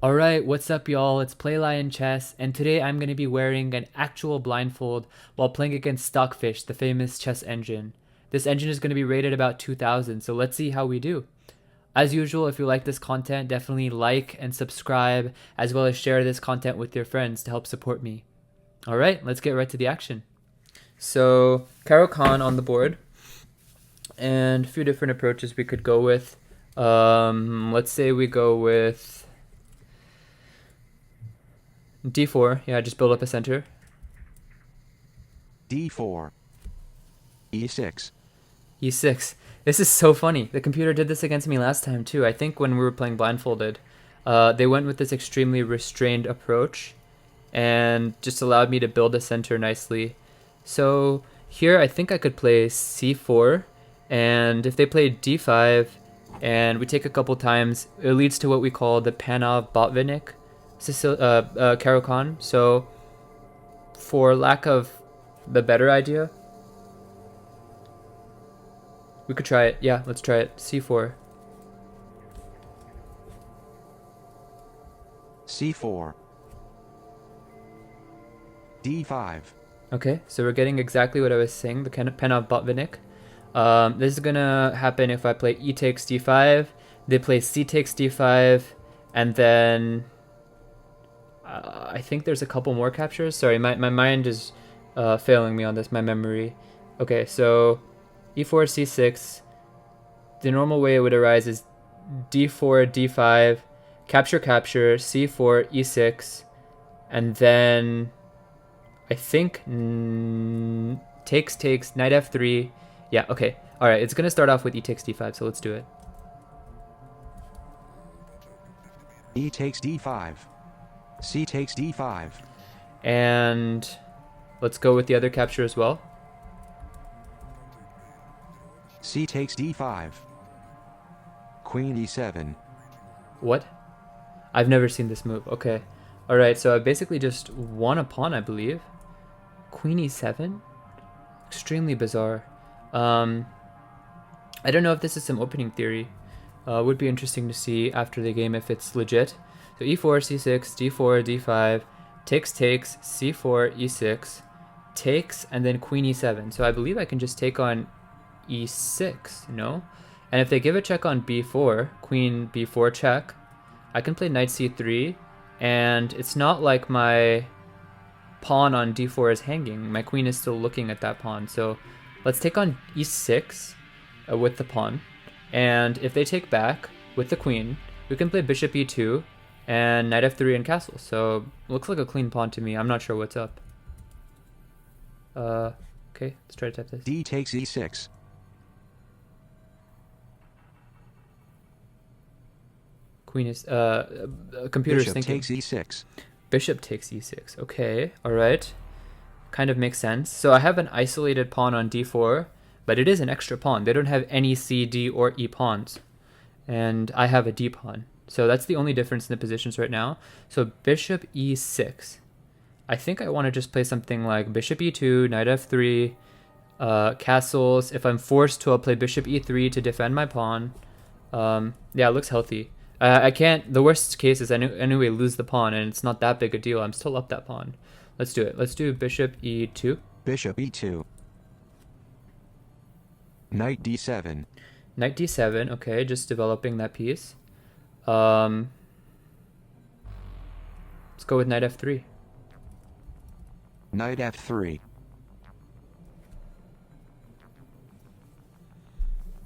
Alright, what's up y'all? It's Playlion Chess, and today I'm going to be wearing an actual blindfold while playing against Stockfish, the famous chess engine. This engine is going to be rated about 2000, so let's see how we do. As usual, if you like this content, definitely like and subscribe, as well as share this content with your friends to help support me. Alright, let's get right to the action. So, Caro Khan on the board, and a few different approaches we could go with. Let's say we go with d4, yeah, just build up a center. d4, e6. e6. This is so funny. The computer did this against me last time too. I think when we were playing blindfolded, they went with this extremely restrained approach and just allowed me to build a center nicely. So here I think I could play c4, and if they play d5 and we take a couple times, it leads to what we call the Panov-Botvinnik Caro Khan. So for lack of the better idea, we could try it. Yeah, let's try it. c4. c4, d5. Okay, so we're getting exactly what I was saying, the kind of Panov-Botvinnik. This is gonna happen if I play e takes d5, they play c takes d5, and then I think there's a couple more captures. Sorry, my mind is failing me on this, my memory. Okay, so e4, c6. The normal way it would arise is d4, d5, capture, capture, c4, e6, and then I think takes, knight f3. Yeah, okay. All right, it's going to start off with e takes d5, so let's do it. E takes d5, c takes d5. And let's go with the other capture as well. C takes d5, queen e7. What? I've never seen this move. Okay. All right, so I basically just won a pawn, I believe. Queen e7? Extremely bizarre. I don't know if this is some opening theory. Would be interesting to see after the game if it's legit. So e4, c6, d4, d5, takes, c4, e6, takes, and then queen e7. So I believe I can just take on e6, no? And if they give a check on b4, queen b4 check, I can play knight c3, and it's not like my pawn on d4 is hanging. My queen is still looking at that pawn. So let's take on e6 with the pawn, and if they take back with the queen, we can play bishop e2 and knight f3 and castle. So looks like a clean pawn to me. I'm not sure what's up. Okay, let's try to type this. D takes e6. Queen is computer's Bishop thinking. takes e6. Bishop takes e6. Okay, all right. Kind of makes sense. So I have an isolated pawn on d4, but it is an extra pawn. They don't have any c, d, or e pawns, and I have a d pawn. So that's the only difference in the positions right now. So bishop e6. I think I want to just play something like bishop e2, knight f3, castles. If I'm forced to, I'll play bishop e3 to defend my pawn. Yeah, it looks healthy. I can't. The worst case is anyway lose the pawn, and it's not that big a deal. I'm still up that pawn. Let's do it. Let's do bishop e2. Bishop e2. Knight d7. Knight d7. Okay, just developing that piece. Let's go with knight f3. Knight f3.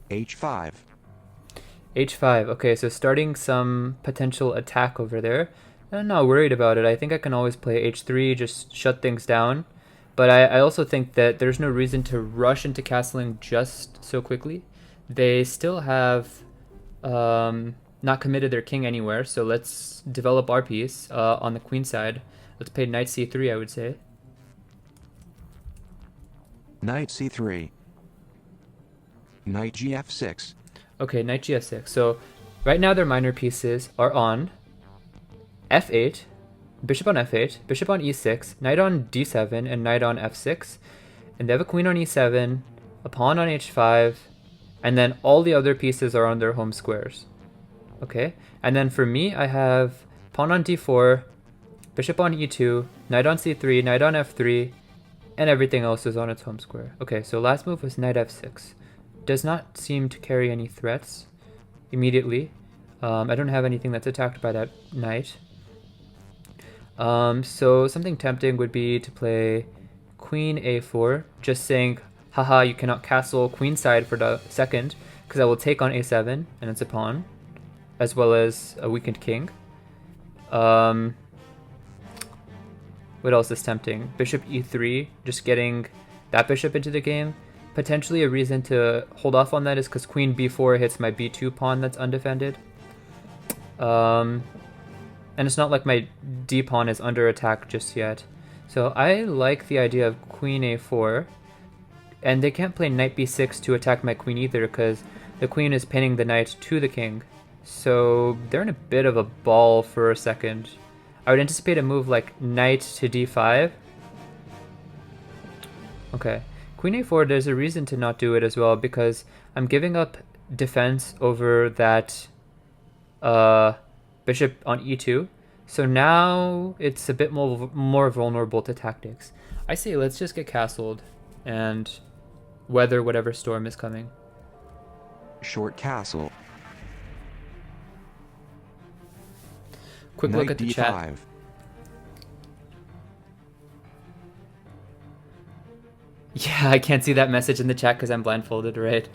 h5. h5. Okay, so starting some potential attack over there. I'm not worried about it. I think I can always play h3, just shut things down. But I also think that there's no reason to rush into castling just so quickly. They still have not committed their king anywhere, so let's develop our piece on the queen side. Let's play knight c3, I would say. Knight c3. Knight gf6. Okay, knight gf6. So right now their minor pieces are on f8, bishop on f8, bishop on e6, knight on d7, and knight on f6. And they have a queen on e7, a pawn on h5, and then all the other pieces are on their home squares. Okay, and then for me, I have pawn on d4, bishop on e2, knight on c3, knight on f3, and everything else is on its home square. Okay, so last move was knight f6. Does not seem to carry any threats immediately. I don't have anything that's attacked by that knight. So something tempting would be to play queen a4, just saying, haha, you cannot castle queenside for the second, because I will take on a7, and it's a pawn, as well as a weakened king. What else is tempting? Bishop e3, just getting that bishop into the game. Potentially a reason to hold off on that is because queen b4 hits my b2 pawn that's undefended. And it's not like my d pawn is under attack just yet. So I like the idea of queen a4. And they can't play knight b6 to attack my queen either, because the queen is pinning the knight to the king. So they're in a bit of a ball for a second. I would anticipate a move like knight to d5. Okay. Queen a4, there's a reason to not do it as well, because I'm giving up defense over that bishop on e2. So now it's a bit more vulnerable to tactics. I say let's just get castled and weather whatever storm is coming. Short castle. Quick Knight look at the d5. chat. Yeah, I can't see that message in the chat because I'm blindfolded, right?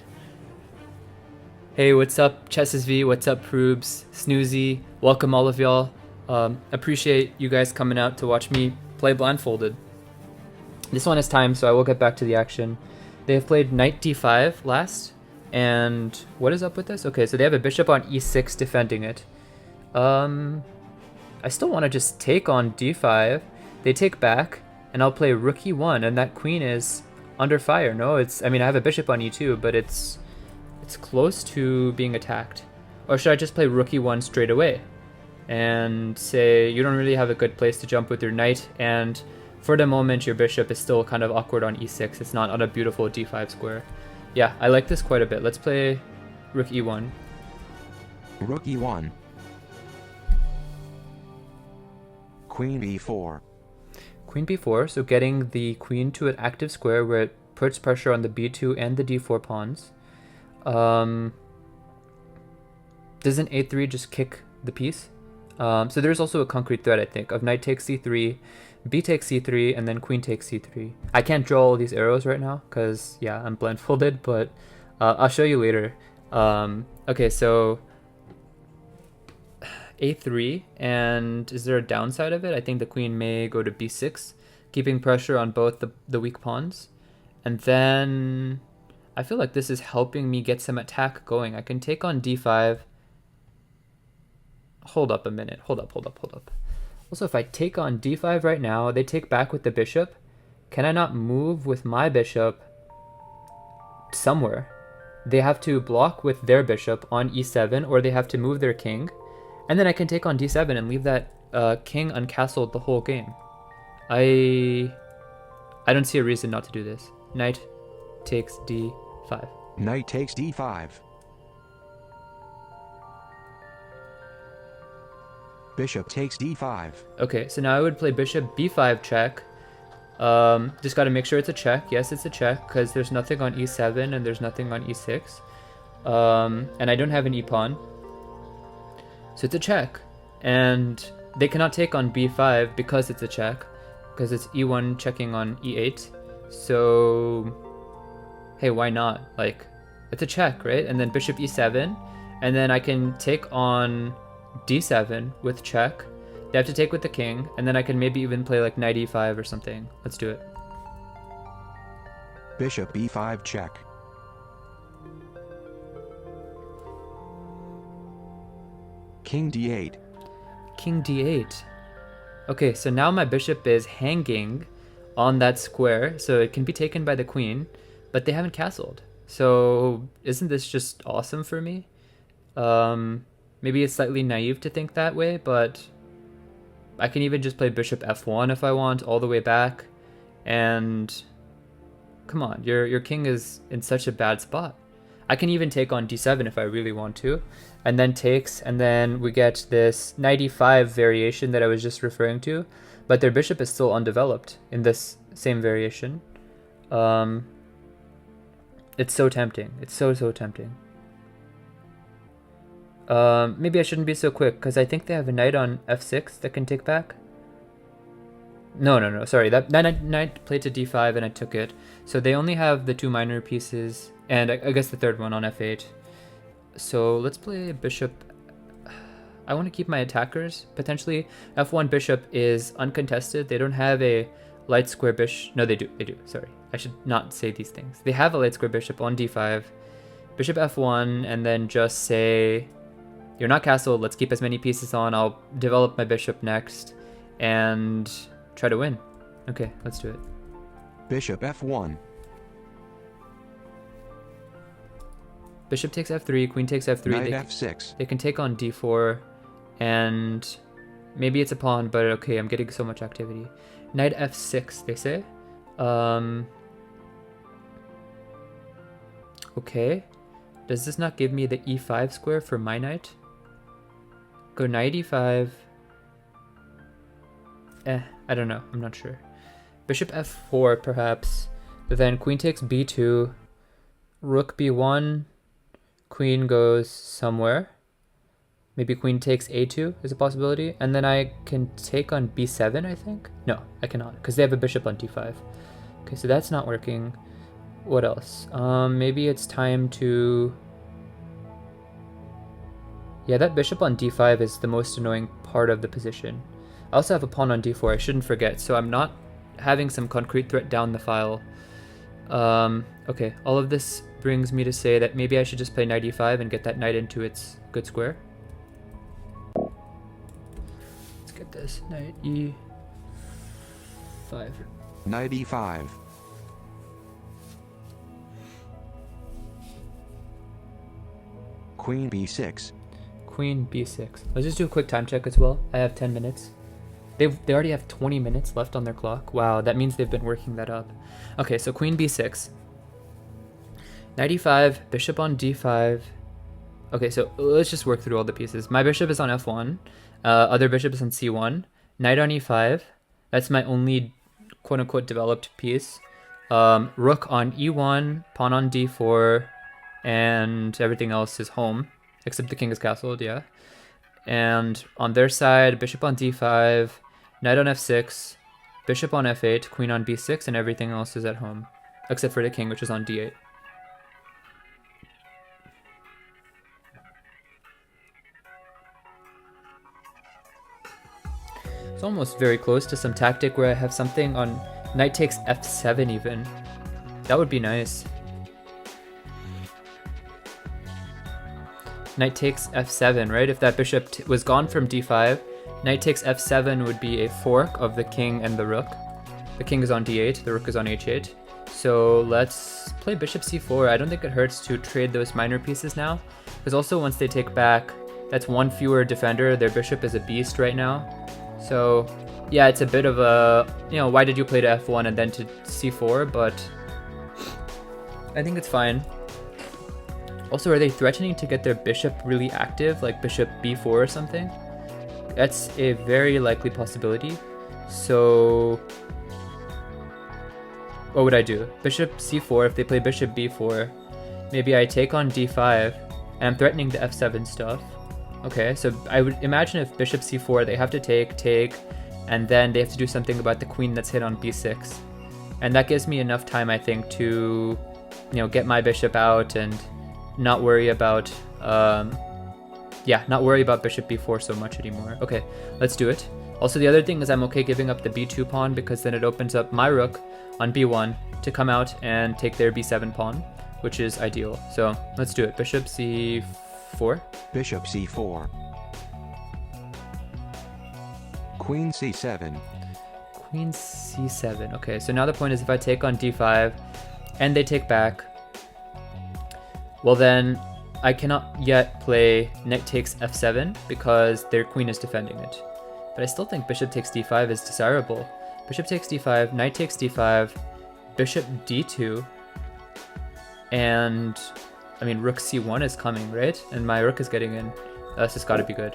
Hey, what's up, Chesses V? What's up, Proobs? Snoozy? Welcome, all of y'all. Appreciate you guys coming out to watch me play blindfolded. This one is timed, so I will get back to the action. They have played knight d5 last, and what is up with this? Okay, so they have a bishop on e6 defending it. I still want to just take on d5. They take back, and I'll play rook e1, and that queen is under fire. No, I mean, I have a bishop on e2, but it's close to being attacked. Or should I just play rook e1 straight away and say you don't really have a good place to jump with your knight, and for the moment your bishop is still kind of awkward on e6. It's not on a beautiful d5 square. Yeah, I like this quite a bit. Let's play rook e1. Rook e1. Queen e4. Queen b4, so getting the queen to an active square where it puts pressure on the b2 and the d4 pawns. Doesn't a3 just kick the piece? So there's also a concrete threat, I think, of knight takes c3, b takes c3, and then queen takes c3. I can't draw all these arrows right now because, yeah, I'm blindfolded, but I'll show you later. Okay, so a3, and is there a downside of it? I think the queen may go to b6, keeping pressure on both the weak pawns. And then I feel like this is helping me get some attack going. I can take on d5. Hold up a minute. Hold up. Also, if I take on d5 right now, they take back with the bishop. Can I not move with my bishop somewhere? They have to block with their bishop on e7, or they have to move their king. And then I can take on d7 and leave that king uncastled the whole game. I don't see a reason not to do this. Knight takes d5. Knight takes d5. Bishop takes d5. Okay, so now I would play bishop b5 check. Just got to make sure it's a check. Yes, it's a check because there's nothing on e7 and there's nothing on e6. And I don't have an e-pawn. So it's a check. And they cannot take on b5 because it's a check. Because it's e1 checking on e8. So, hey, why not? Like, it's a check, right? And then bishop e7. And then I can take on d7 with check. They have to take with the king, and then I can maybe even play like knight e5 or something. Let's do it. Bishop e5 check. King d8. King d8. Okay, so now my bishop is hanging on that square, so it can be taken by the queen, but they haven't castled. So isn't this just awesome for me? Maybe it's slightly naive to think that way, but I can even just play bishop f1 if I want, all the way back. And come on, your king is in such a bad spot. I can even take on d7 if I really want to, and then takes, and then we get this knight e5 variation that I was just referring to, but their bishop is still undeveloped in this same variation. It's so tempting. It's so tempting. Maybe I shouldn't be so quick, because I think they have a knight on f6 that can take back. No, sorry, that knight played to d5 and I took it. So they only have the two minor pieces, and I guess the third one on f8. So let's play bishop. I want to keep my attackers. Potentially f1 bishop is uncontested. They don't have a light square bishop. No, they do. Sorry, I should not say these things. They have a light square bishop on d5. Bishop f1, and then just say, you're not castled, let's keep as many pieces on. I'll develop my bishop next and try to win. Okay, let's do it. Bishop f1. Bishop takes f3, queen takes f3. Knight f6. They can take on d4, and maybe it's a pawn, but okay, I'm getting so much activity. Knight f6, they say. Okay. Does this not give me the e5 square for my knight? Go knight e5. I don't know. I'm not sure. Bishop f4, perhaps. But then queen takes b2. Rook b1. Queen goes somewhere. Maybe queen takes a2 is a possibility. And then I can take on b7, I think? No, I cannot, because they have a bishop on d5. Okay, so that's not working. What else? Maybe it's time to... Yeah, that bishop on d5 is the most annoying part of the position. I also have a pawn on d4, I shouldn't forget, so I'm not having some concrete threat down the file. Okay, all of this brings me to say that maybe I should just play knight e5 and get that knight into its good square. Let's get this, knight e5. Knight e5. Queen b6. Queen b6. Let's just do a quick time check as well. I have 10 minutes. They already have 20 minutes left on their clock. Wow, that means they've been working that up. Okay, so queen b6. Knight e5, bishop on d5. Okay, so let's just work through all the pieces. My bishop is on f1. Other bishop is on c1. Knight on e5. That's my only quote-unquote developed piece. Rook on e1, pawn on d4, and everything else is home, except the king is castled, yeah. And on their side, bishop on d5, knight on f6, bishop on f8, queen on b6, and everything else is at home, except for the king, which is on d8. It's almost very close to some tactic where I have something on knight takes f7 even. That would be nice. Knight takes f7, right? If that bishop was gone from d5, knight takes f7 would be a fork of the king and the rook. The king is on d8, the rook is on h8. So let's play bishop c4. I don't think it hurts to trade those minor pieces now, because also once they take back, that's one fewer defender. Their bishop is a beast right now. So yeah, it's a bit of a, why did you play to f1 and then to c4, but I think it's fine. Also, are they threatening to get their bishop really active, like bishop b4 or something? That's a very likely possibility. So what would I do? Bishop c4, if they play bishop b4, maybe I take on d5, and I'm threatening the f7 stuff. Okay, so I would imagine if bishop c4, they have to take, and then they have to do something about the queen that's hit on b6. And that gives me enough time, I think, to, get my bishop out and not worry about, not worry about bishop b4 so much anymore. Okay, let's do it. Also, the other thing is I'm okay giving up the b2 pawn, because then it opens up my rook on b1 to come out and take their b7 pawn, which is ideal. So let's do it. Bishop c4. Bishop c4. Queen c7. Queen c7. Okay, so now the point is if I take on d5 and they take back, well then I cannot yet play knight takes f7 because their queen is defending it. But I still think bishop takes d5 is desirable. Bishop takes d5, knight takes d5, bishop d2, and I mean, rook c1 is coming, right? And my rook is getting in. That's just gotta be good.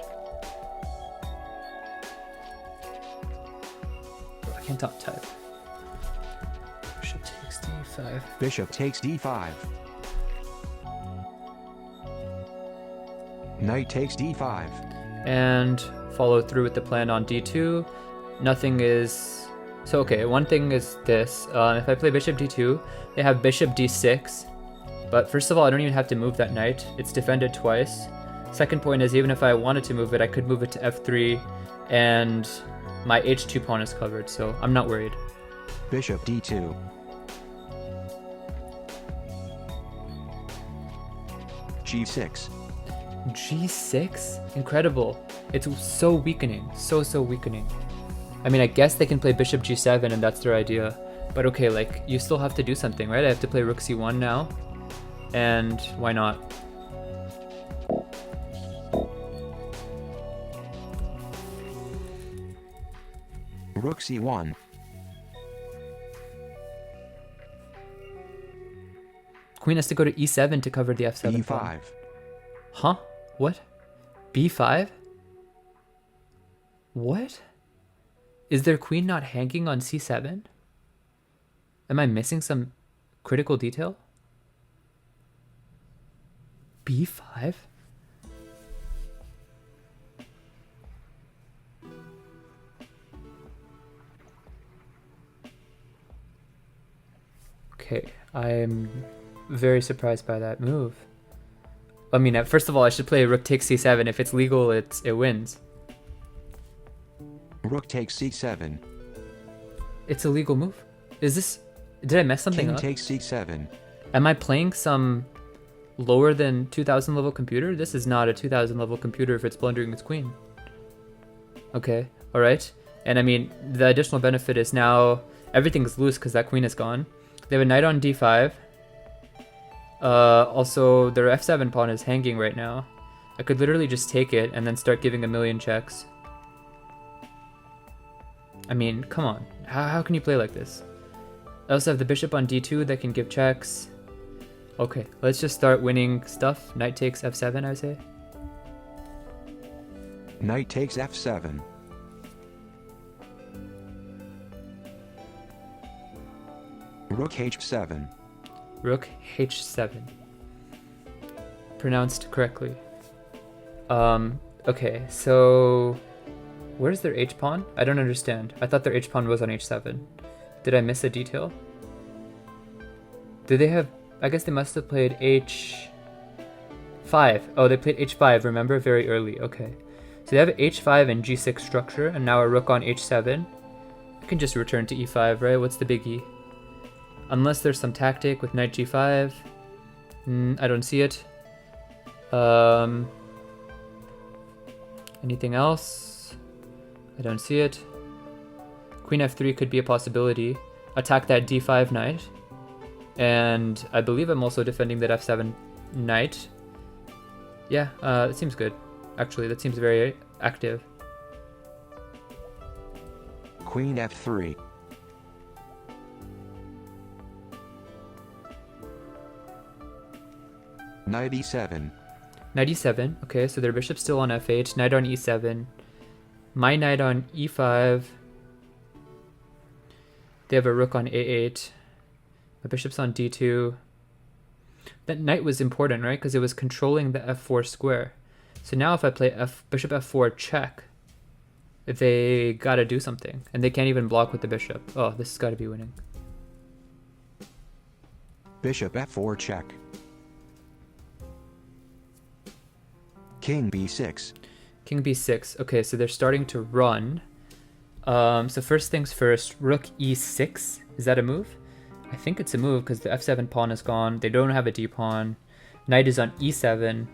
Oh, I can't type. Bishop takes d5. Bishop takes d5. Knight takes d5. And follow through with the plan on d2. Nothing is... So, okay, one thing is this. If I play bishop d2, they have bishop d6. But first of all, I don't even have to move that knight. It's defended twice. Second point is, even if I wanted to move it, I could move it to f3, and my h2 pawn is covered, so I'm not worried. Bishop d2. g6. g6? Incredible. It's so weakening. So weakening. I mean, I guess they can play bishop g7 and that's their idea. But okay, like, you still have to do something, right? I have to play rook c1 now. And why not? Rook c1. Queen has to go to e7 to cover the f7 pawn. b5. Huh? What? b5? What? Is their queen not hanging on c7? Am I missing some critical detail? b5? Okay, I'm very surprised by that move. I mean, first of all, I should play rook takes c7. If it's legal, it wins. Rook takes c7. It's a legal move. Is this... Did I mess something King up? takes c7. Am I playing some lower than 2000 level computer? This is not a 2000 level computer if it's blundering its queen. Okay, alright. And I mean, the additional benefit is now everything's loose because that queen is gone. They have a knight on d5. Also, their f7 pawn is hanging right now. I could literally just take it and then start giving a million checks. I mean, come on. How can you play like this? I also have the bishop on d2 that can give checks. Okay, let's just start winning stuff. Knight takes f7, I would say. Knight takes f7. Rook h7. Rook h7. Pronounced correctly. Okay, so... Where's their h-pawn? I don't understand. I thought their h-pawn was on h7. Did I miss a detail? Did they have... I guess they must have played h5. Oh, they played h5, remember? Very early, okay. So they have h5 and g6 structure, and now a rook on h7. I can just return to e5, right? What's the biggie? Unless there's some tactic with knight g5. I don't see it. Anything else? I don't see it. Queen f3 could be a possibility. Attack that d5 knight. And I believe I'm also defending that f7 knight. Yeah, that seems good. Actually, that seems very active. Queen f3. Knight e7. Knight e7. Okay, so their bishop's still on f8. Knight on e7. My knight on e5. They have a rook on a8. My bishop's on d2. That knight was important, right? Because it was controlling the f4 square. So now if I play bishop f4 check, they gotta do something. And they can't even block with the bishop. Oh, this has got to be winning. Bishop f4 check. King b6. King b6. Okay, so they're starting to run. So first things first, rook e6. Is that a move? I think it's a move because the f7 pawn is gone. They don't have a d-pawn. Knight is on e7.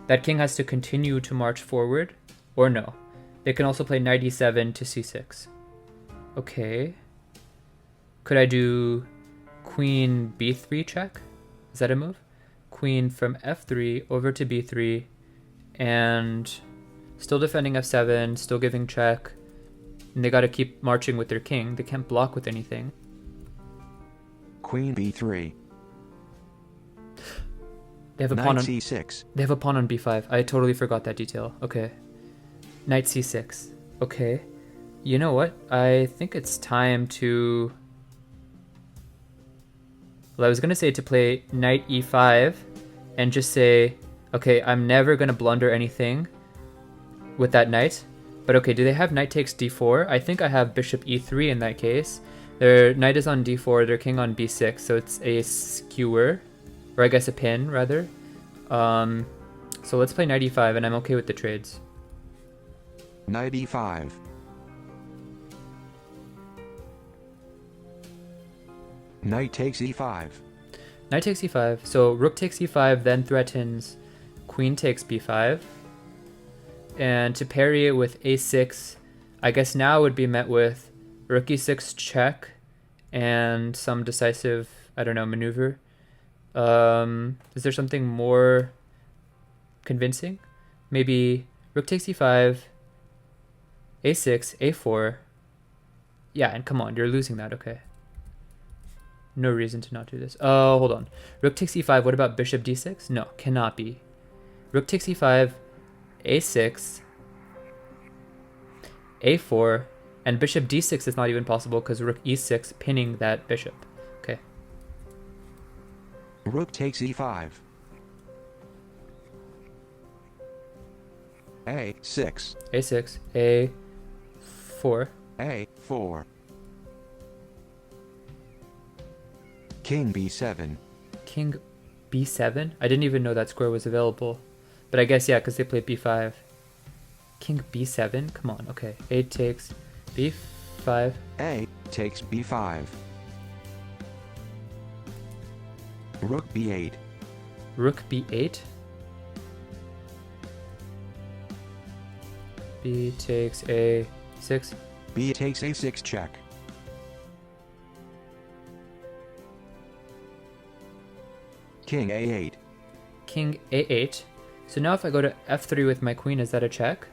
That king has to continue to march forward, or no. They can also play knight e7 to c6. Okay. Could I do queen b3 check? Is that a move? Queen from f3 over to b3, and still defending f7, still giving check. And they gotta keep marching with their king. They can't block with They have a Knight pawn on c6. They have a pawn on b5. I totally forgot that detail. Okay. Knight c6. Okay. You know what? I think it's time to... Well, I was going to say to play knight e5 and just say, okay, I'm never going to blunder anything with that knight. But okay, do they have knight takes d4? I think I have bishop e3 in that case. Their knight is on d4, their king on b6, so it's a skewer. Or I guess a pin, rather. So let's play knight e5, and I'm okay with the trades. Knight e5. Knight takes e5. Knight takes e5, so rook takes e5, then threatens queen takes b5. And to parry it with a6, I guess now would be met with rook e6 check and some decisive, I don't know, maneuver. Is there something more convincing? Maybe rook takes e5, a6, a4. Yeah, and come on, you're losing that, okay. No reason to not do this. Oh, hold on. Rook takes e5, what about bishop d6? No, cannot be. Rook takes e5, a6, a4, and bishop d6 is not even possible because rook e6 pinning that bishop. Okay. Rook takes e5. a6. a6, a4. a4. King b7. King b7? I didn't even know that square was available. But I guess, yeah, because they play b5. King b7? Come on, okay. A takes b5. A takes b5. Rook b8. Rook b8. B takes a6. B takes a6 check. King a8. King a8. So now if I go to f3 with my queen, is that a check?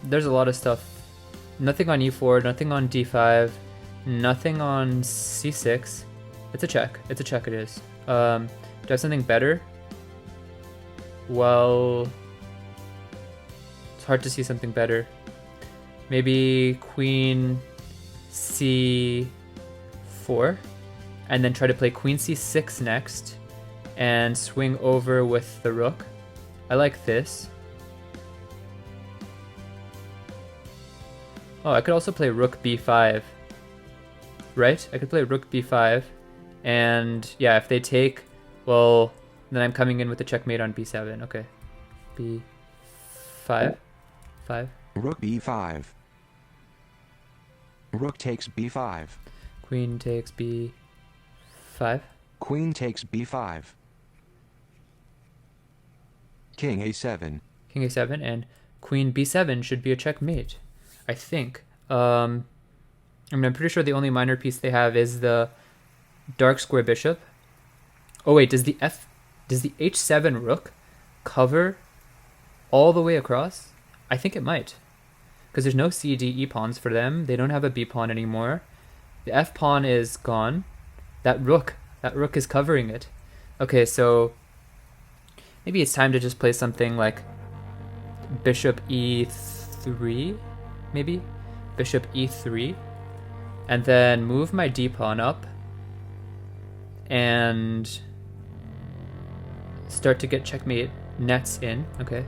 There's a lot of stuff. Nothing on e4, nothing on d5, nothing on c6. It's a check. It's a check, it is. Do I have something better? Well, it's hard to see something better. Maybe queen c4, and then try to play queen c6 next, and swing over with the rook. I like this. Oh, I could also play rook b5. Right? I could play rook b5, and yeah, if they take, well, then I'm coming in with the checkmate on b7. Okay. b5. 5. Rook b5. Rook takes b5. Queen takes b5. Queen takes b5. King a7. King a7, and queen b7 should be a checkmate, I think. I mean, I'm pretty sure the only minor piece they have is the dark square bishop. Oh wait, does the h7 rook cover all the way across? I think it might, because there's no c, d, e pawns for them. They don't have a b pawn anymore. The f pawn is gone. That rook is covering it. Okay, so maybe it's time to just play something like bishop e3, maybe? Bishop e3, and then move my d pawn up and start to get checkmate nets in. Okay.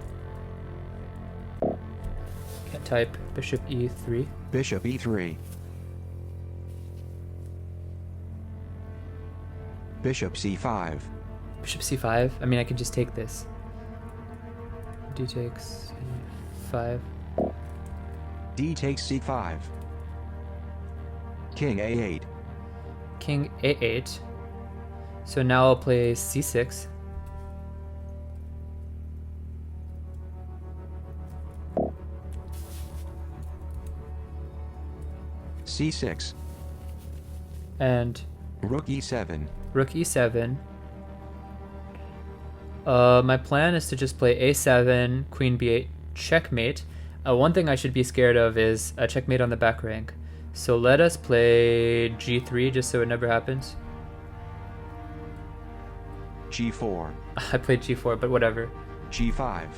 Can't type bishop e3. Bishop e3. Bishop c5. Bishop c5. I mean, I can just take this. D takes c5. D takes c5. King a8. King a8. So now I'll play c6. c6. And Rook e7. rook e7. My plan is to just play a7, queen b8, checkmate. One thing I should be scared of is a checkmate on the back rank. So let us play g3 just so it never happens. G4. I played g4, but whatever. G5.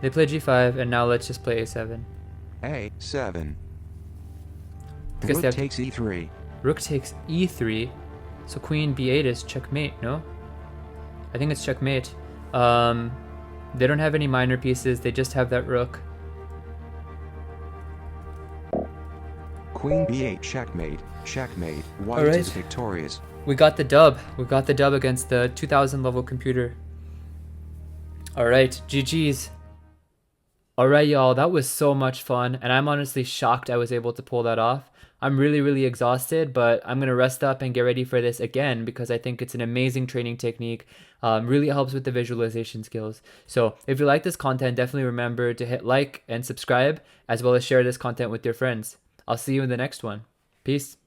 They play g5, and now let's just play a7. A7. Because Rook they have takes E3. Rook takes e3, so queen b8 is checkmate, no? I think it's checkmate. They don't have any minor pieces, they just have that rook. Queen B8 checkmate. Checkmate. White Alright. is victorious. We got the dub. We got the dub against the 2000 level computer. Alright, GG's. Alright, y'all, that was so much fun, and I'm honestly shocked I was able to pull that off. I'm really exhausted, but I'm going to rest up and get ready for this again because I think it's an amazing training technique. Really helps with the visualization skills. So if you like this content, definitely remember to hit like and subscribe, as well as share this content with your friends. I'll see you in the next one. Peace.